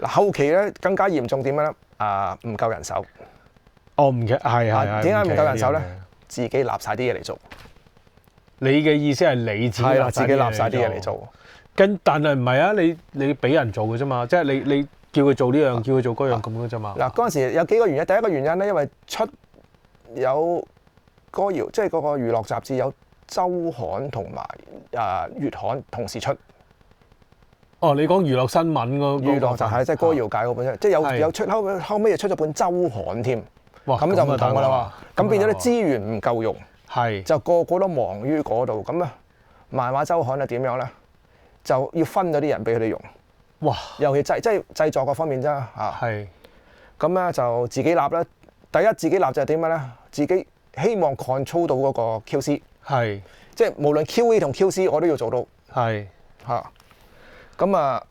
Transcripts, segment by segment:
嗱，後期咧更加嚴重點樣咧？唔夠人手。哦，唔嘅，係。點解唔夠人手咧？自己立晒啲嘢嚟做。你嘅意思係你自己係啦，自己立晒啲嘢嚟做。但係唔係啊？你俾人做嘅啫嘛，即係你叫佢做呢樣，叫佢做嗰樣咁嘅啫嘛。嗱，嗰陣時有幾個原因。第一個原因咧，因為有歌謠，即係嗰個娛樂雜誌有週刊同埋月刊同時出。哦，你講娛樂新聞嗰娛樂就係即係歌謠界嗰本，即係有出後尾又出咗本週刊添。哇！咁就唔同㗎啦喎。咁變咗啲資源唔夠用，就個個都忙於嗰度。咁啊，漫畫週刊係點樣咧？就要分咗啲人俾佢哋用。哇！尤其製作嗰方面啫嚇。係。咁咧就自己立啦。第一自己立就係點樣咧？自己希望 control 到嗰個 QC。係。即係無論 QA 同 QC 我都要做到。係。嚇。咁啊，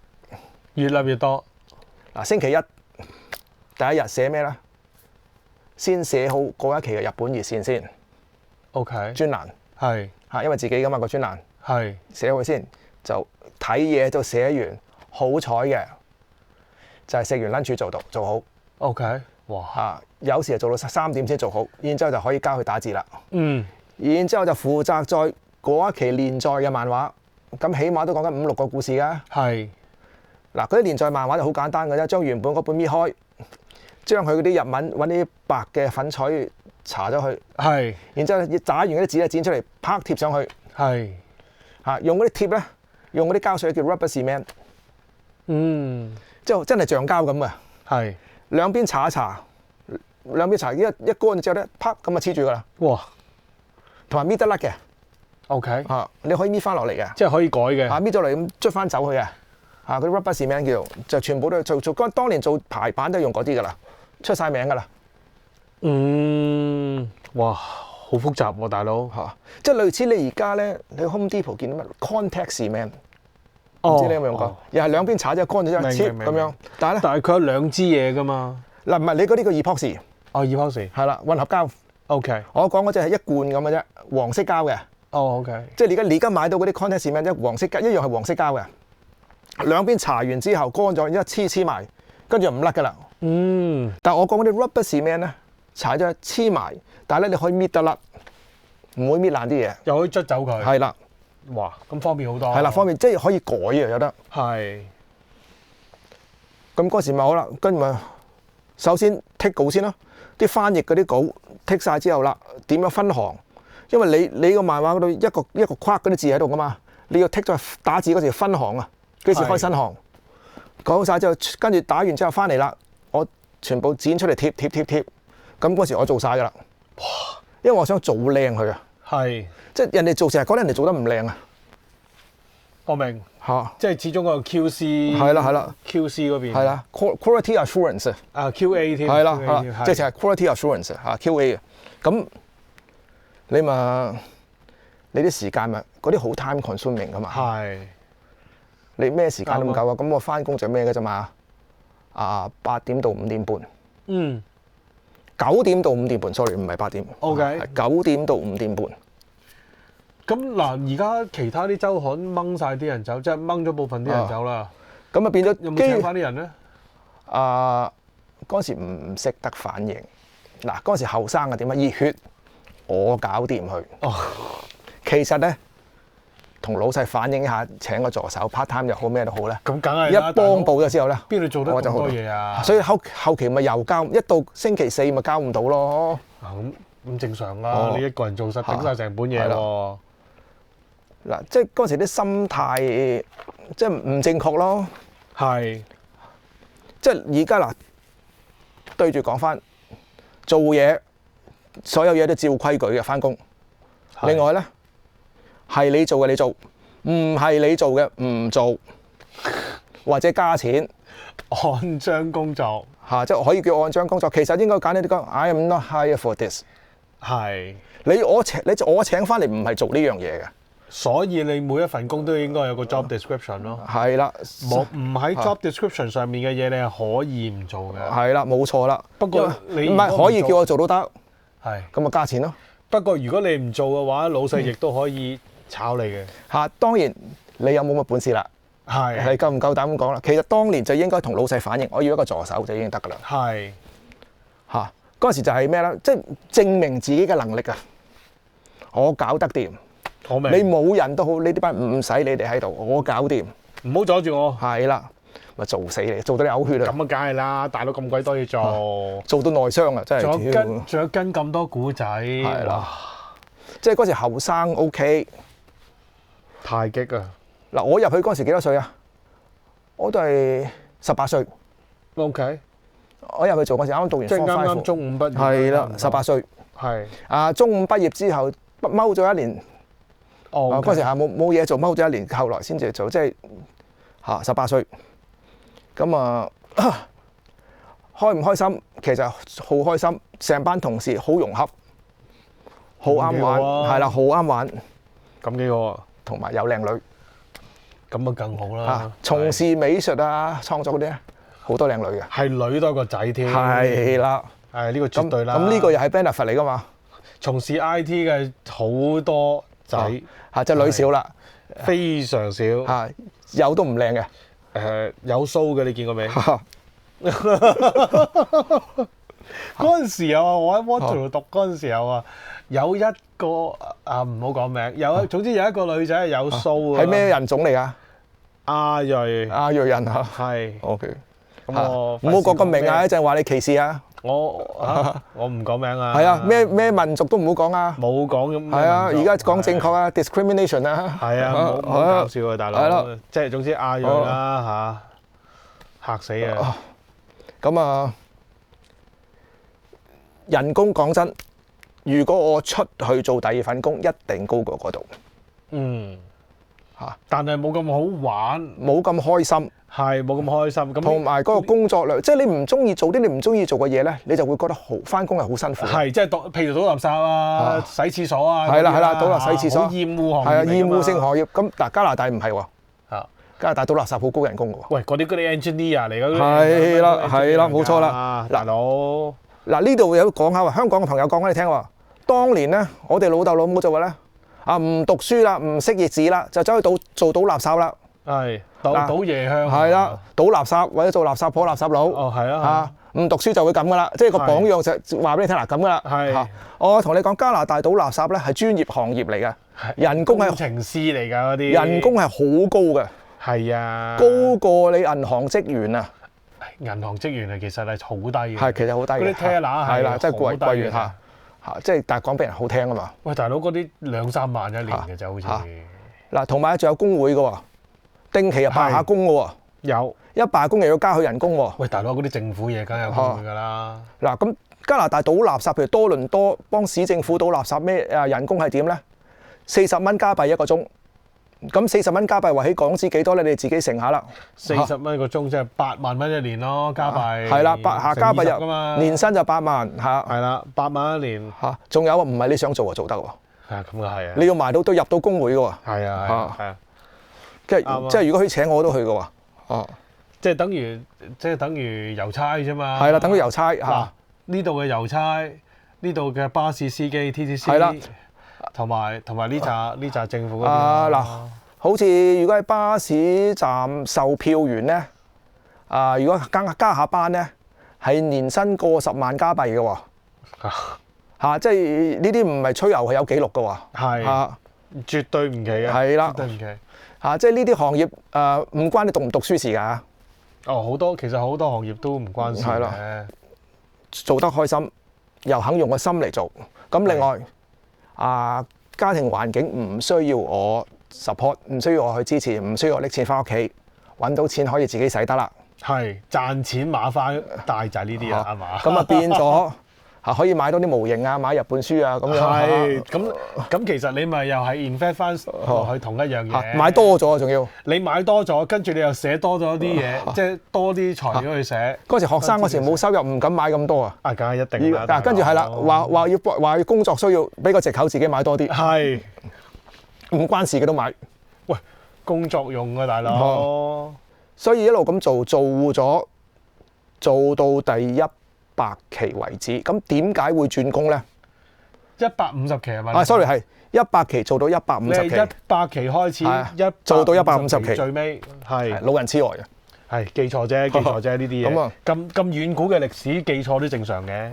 越立越多。嗱，星期一第一日寫咩咧？先寫好嗰一期嘅日本熱線先。OK。專欄。係。嚇，因為自己噶嘛個專欄。係。寫好先，就睇嘢就寫完。好彩嘅就係食完 lunch 做好。OK。哇！嚇，有時係做到3點先做好，然之後就可以交去打字啦。嗯。然之後就負責再嗰一期連載嘅漫畫。咁起碼都講緊5、6個故事㗎。係。嗱，嗰啲連載漫畫就好簡單嘅啫，將原本嗰本搣開，將佢嗰啲日文揾啲白嘅粉彩搽咗去。係。然之後打完嗰啲紙咧剪出嚟，啪貼上去。係。嚇，用嗰啲貼咧，用嗰啲膠水叫 rubber cement。嗯。即係真係橡膠咁嘅。係。兩邊搽一搽，兩邊搽一乾之後咧，啪咁啊黐住㗎啦。哇！同埋搣得甩嘅。OK 嚇，你可以搣翻落嚟嘅，即係可以改嘅嚇，搣咗嚟咁捽翻走佢嘅嚇，嗰啲 rubber cement 叫做，就全部都係做當年做排版都係用嗰啲噶啦，出晒名噶啦。哇，好複雜喎，大佬嚇，即係類似你而家咧，你 Home Depot 見到乜 contact cement，唔知你有冇用過？又係兩邊搽咗乾咗一黐咁樣，但係佢有兩支嘢噶嘛。嗱，唔係你嗰啲叫 epoxy。哦，epoxy 係啦，混合膠。OK，我講嗰隻係一罐咁嘅啫，黃色膠嘅。OK，即係你而家買到嗰啲 contact cement 即係黃色膠，一樣係黃色膠嘅。兩邊搽完之後乾咗，一黐埋，跟住就唔甩噶啦。但係我講嗰啲 rubber cement 咧，搽咗黐埋，但係咧你可以搣得甩，唔會搣爛啲嘢，又可以捽走佢。係啦，哇，咁方便好多。係啦，方便即係可以改啊，有得。係。咁嗰時咪好啦，跟住咪首先剔稿先咯，啲翻譯嗰啲稿剔晒之後啦，點樣分行？因為你個漫畫嗰度一個框嗰啲字喺度噶嘛，你要剔咗打字嗰時分行啊，幾時開新行？講晒之後，跟住打完之後翻嚟啦，我全部剪出嚟貼。咁嗰時我做晒噶啦，哇！因為我想做靚佢啊，係，即係人哋做成日覺得人哋做得唔靚啊。我明嚇，即係始終個 QC 係啦，QC 嗰邊係啦，quality assurance 啊，QA 添，係啦，即係 quality assurance 嚇 QA 啊，咁。你啲時間咪嗰啲好 time consuming 噶嘛？係。你咩時間都唔夠啊！咁我翻工就咩嘅啫嘛？8點到5點半。9點到5點半 ，sorry 唔係8點。OK。係9點到5點半。咁嗱，而家其他啲週刊掹晒啲人走，即係掹咗部分啲人走啦。咁啊變咗有冇請翻啲人咧？嗰時唔識得反應。嗱，嗰時後生啊點啊熱血。我搞掂佢。哦，其實咧，同老細反映一下，請個助手 part time 又好咩都好咧。咁梗係啦。一幫補咗之後咧，邊度做得咁多嘢啊？所以後期咪又交，一到星期4咪交唔到咯。咁正常啦，你一個人做實頂晒成本嘢喎。嗱，即係嗰時啲心態即係唔正確咯。係。即係而家嗱，對住講翻做嘢。所有嘢都照規矩嘅翻工。另外咧，係你做嘅你做，唔係你做嘅唔做，或者加錢，按章工作嚇，即係可以叫按章工作。其實應該簡單啲講 ，I am not hired for this。係我請翻嚟唔係做呢樣嘢嘅，所以你每一份工都應該有個 job description 咯。係啦，唔喺 job description 上面嘅嘢，你係可以唔做嘅。係啦，冇錯啦。不過你唔係可以叫我做都得。係，咁咪加錢咯。不過如果你唔做嘅話，老細亦都可以炒你嘅。嚇，當然你有冇乜本事啦。係你夠唔夠膽咁講啦？其實當年就應該同老細反映，我要一個助手就已經得㗎啦。係嚇，嗰陣時就係咩咧？即係證明自己嘅能力啊！我搞得掂，我明。你冇人都好，呢啲班唔使你哋喺度，我搞掂。唔好阻住我。係啦，咪做死你，做到你嘔血啊！咁啊，梗係啦，大佬咁鬼多嘢做，做到內傷啊！真仲有係，仲有跟咁多古仔，係啦，即係嗰時後生 OK。太激啊嗱，我入去嗰陣時幾多歲啊？我都係18歲。 ！OK，我入去做嗰時啱啱讀完即係 Form 啱 Five 啱中五畢業。係啦，18歲。係。中五畢業之後踎咗一年。哦。嗰時係冇嘢做，踎咗一年，後來先至做，即係18歲。咁啊，開唔開心？其實好開心，成班同事好融洽，好啱玩，係啦，好啱玩，咁幾好啊！同埋有靚女。咁啊更好啦。從事美術啊、創作嗰啲咧，好多靚女嘅。係女多過仔添。係啦。係呢個絕對啦。咁呢個又係 benefit 嚟㗎嘛？從事 IT 嘅好多仔。即係女少啦。非常少。有都唔靚嘅。有鬚嘅，你見過未？嗰陣時候啊，我喺 Waterloo 讀嗰陣時候啊，有一個唔好講名，總之有一個女仔係有鬚啊。係咩人種嚟㗎？亞裔。亞裔人嚇。係。OK。咁我唔好講個名啊！一陣話你歧視啊！我唔講名啊！係啊，咩民族都唔好講啊！冇講咁。係啊，而家講正確啊 ，discrimination 啊！係啊，唔好搞笑啊，大佬！係咯，即係總之亞裔啦嚇，嚇死啊！咁啊，人工講真，如果我出去做第二份工，一定高過嗰度。但係冇咁好玩，冇咁開心。係冇咁開心。咁同埋嗰個工作量，即係你唔中意做啲你唔中意做嘅嘢咧，你就會覺得好返工係好辛苦。係即係譬如倒垃圾啊、洗廁所啊。係啦，倒垃圾洗廁所。好厭惡行業。係啊，厭惡性行業。咁但加拿大唔係喎。嚇！加拿大倒垃圾好高人工㗎喎。喂，嗰啲 engineer 嚟㗎。係啦，冇錯啦。大佬，嗱呢度有講下喎，香港嘅朋友講俾你聽喎。當年咧，我哋老豆老母就話咧，唔讀書啦，唔識譯字啦，就走去做倒垃圾啦。係倒夜香。係啦，倒垃圾或者做垃圾婆、垃圾佬。哦，係啊。唔讀書就會咁噶啦，即係個榜樣就話俾你聽嗱咁噶啦。係。我同你講，加拿大倒垃圾咧係專業行業嚟嘅，人工係工程師嚟㗎嗰啲。人工係好高嘅。係啊。高過你銀行職員啊。銀行職員其實係好低嘅。係，其實好低嘅。嗰啲 teller 係啦，真係貴完嚇。即係但係講俾人好聽啊嘛。喂，大佬嗰啲2-3萬一年嘅啫，好似。嗱，同埋仲有工會嘅喎，定期又罷下工嘅喎。有。一罷工又要加佢人工喎。喂，大佬嗰啲政府嘢梗係有工會㗎啦。嗱，咁加拿大倒垃圾，譬如多倫多幫市政府倒垃圾咩人工係點咧？40蚊加幣一個鐘。咁40蚊加幣話起港紙幾多咧？你哋自己乘下啦。40蚊一個鐘即係8萬蚊一年咯，加幣。係啦，加幣又年薪就8萬嚇。係啦，8萬一年嚇。仲有唔係你想做就做得喎。係啊，咁嘅係啊。你要埋到都入到工會嘅喎。係啊，係啊。即係如果佢請我都去嘅喎。哦。即係等於郵差啫嘛。係啦，等於郵差嚇。呢度嘅郵差，呢度嘅巴士司機 TTC。係啦。同埋呢紮政府嗰啲。嗱，好似如果喺巴士站售票員咧，如果加下班咧，係年薪過10萬加幣嘅喎。即係呢啲唔係吹牛，係有記錄嘅喎。係。絕對唔奇嘅。係啦。絕對唔奇。即係呢啲行業唔關你讀唔讀書事㗎。其實好多行業都唔關事嘅。做得開心，又肯用個心嚟做。咁另外。家庭環境唔需要我 support， 唔需要我去支持，唔需要我拎錢翻屋企，揾到錢可以自己使得啦。係賺錢馬花大就係呢啲啊，係嘛？咁啊變咗可以買多啲模型啊，買日本書啊咁樣。係咁其實你咪又係 invest 翻落去同一樣嘢。買多咗仲要。你買多咗，跟住你又寫多咗啲嘢，即係多啲材料去寫。嗰時學生嗰時冇收入，唔敢買咁多啊。梗係一定啦。跟住係啦，話要工作需要，俾個藉口自己買多啲。係。唔關事嘅都買。喂，工作用啊，大佬。所以一路咁做到第100期為止。咁點解會轉工咧？ 150期係咪？啊，sorry 係100期做到150期， 100期開始，做到150期最尾係老人痴呆嘅。係記錯啫，呢啲嘢。咁啊咁遠古嘅歷史記錯都正常嘅。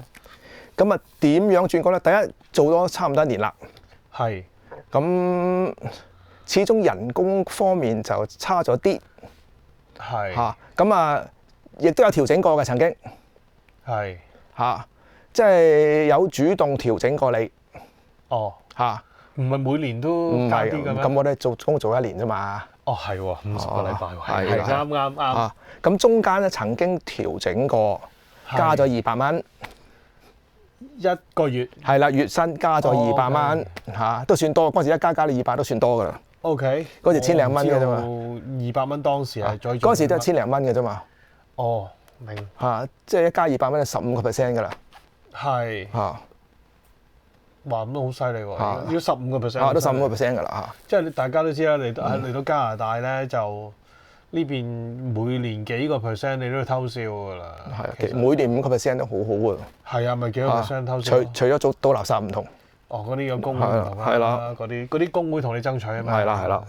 咁啊點樣轉過咧？第一做咗差唔多1年啦。係。咁始終人工方面就差咗啲。係。嚇，咁啊，亦都有調整過嘅曾經。係。嚇，即係有主動調整過你。哦。嚇。唔係每年都唔係加啲嘅咩？咁我哋做1年啫嘛。哦，係喎，50個禮拜喎，係啱。啊，咁中間咧曾經調整過，加咗200蚊1個月。係啦，月薪加咗200蚊嚇，都算多。嗰陣時一加你200都算多㗎啦。OK。嗰時千零蚊嘅啫嘛。 200蚊當時係最。嗰時都係千零蚊嘅啫嘛。哦，明。嚇，即係一加200蚊就15% 㗎啦。係。嚇。哇，咁都好犀利喎！要15%。啊，都15% 㗎啦嚇。即係大家都知啦，嚟到加拿大咧，就呢邊每年幾個 percent 你都要偷笑㗎啦。係啊，每年5% 都好好㗎。係啊，咪幾個 percent 偷笑？除咗倒垃圾唔同。哦，嗰啲有工會唔同啦。係啦。嗰啲工會同你爭取啊嘛。係啦。